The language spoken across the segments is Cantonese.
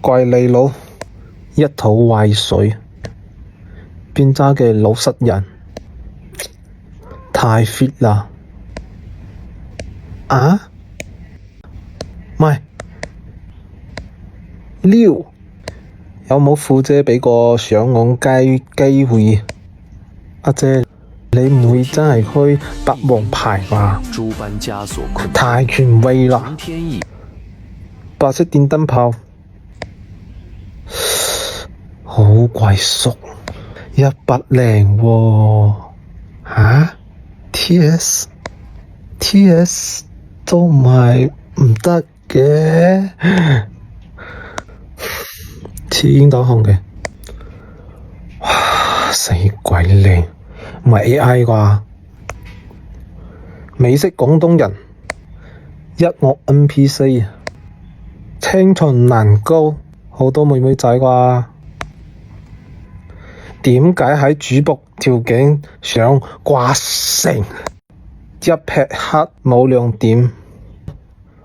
怪你佬一肚壞水，變渣嘅老實人，太 fit 啦！啊？唔係，撩有冇富姐俾個上岸機會？阿姐，你唔會真係開白王牌吧？太權威啦！白色電燈泡，好鬼熟，100零喎。吓？TS 都唔係唔得嘅，似煙斗紅嘅，哇死鬼靚，唔係 AI 啩？美式廣東人，一樂 NPC， 清純男高，好多妹妹仔啩？點解喺主僕條頸上掛成一撇黑冇亮點？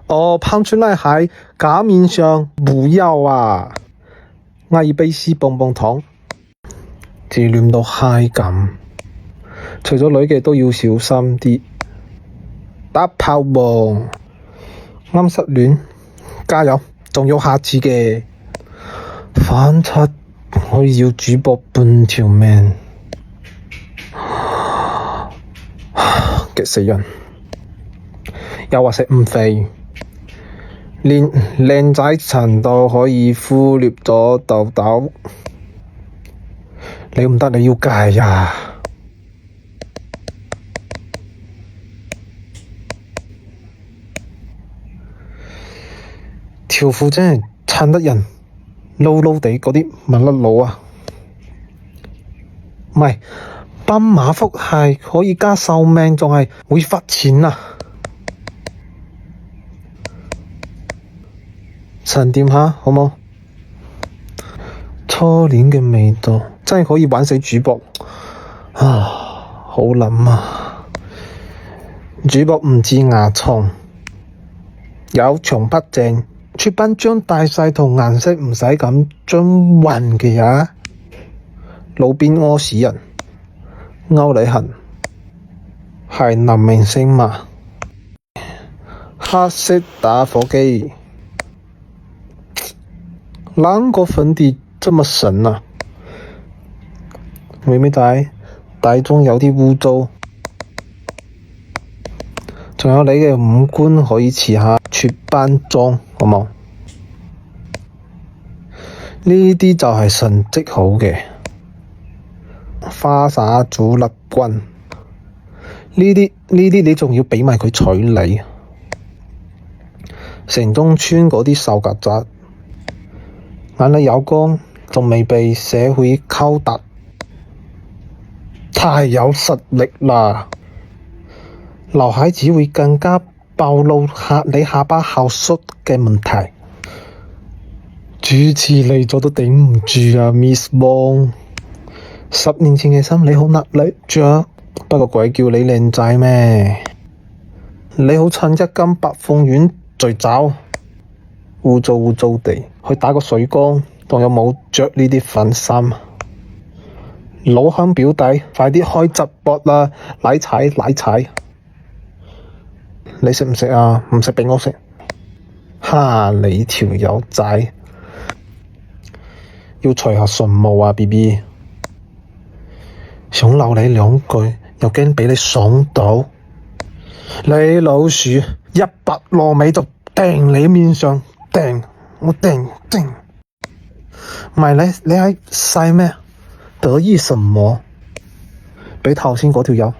哦，噴出嚟喺假面上不要啊！阿爾卑斯棒棒糖，自戀到嗨咁，除咗女嘅都要小心啲。打炮王啱失戀，加油，仲有下次嘅。反賊我要主僕半條命，激死人！又話食唔肥，連靚仔陳都可以忽略咗痘痘，你唔得你要戒呀！條褲真係襯得人撈撈地嗰啲麻甩佬啊！唔係，斑馬福係可以加壽命，仲係會罰錢啊！沉澱下好冇？初戀嘅味道真係可以玩死主僕啊！好諗啊！主僕唔似牙蟲，有長不正。出版將大細同顏色唔使咁均勻嘅呀，路邊屙屎人，歐里痕，係男明星嘛？黑色打火機，哪個粉底這麼神啊？妹妹仔，底中有啲污糟，仲有你嘅五官可以遲下出班裝。好冇？呢啲就係成績好嘅花灑主力軍。呢啲你仲要畀埋佢娶你？城中村嗰啲瘦曱甴，眼裏有光，仲未被社會溝突，太有實力啦！劉海只會更加暴露你下巴後縮嘅問題，主持嚟咗都頂唔住啊 ，Miss Wong。10年前嘅心你好叻着，不過鬼叫你靚仔咩？你好襯一斤白鳳丸醉酒，污糟地去打個水缸，仲有冇着呢啲粉衫？老鄉表弟，快啲開直播啦！奶踩！你食唔食啊？唔食畀我食。哈！你條友仔要除下唇毛啊 ，BB。想鬧你兩句，又驚畀你爽到。你老鼠100糯米就掟你面上，我掟。唔係你喺晒咩？得意什麼？比頭先嗰條友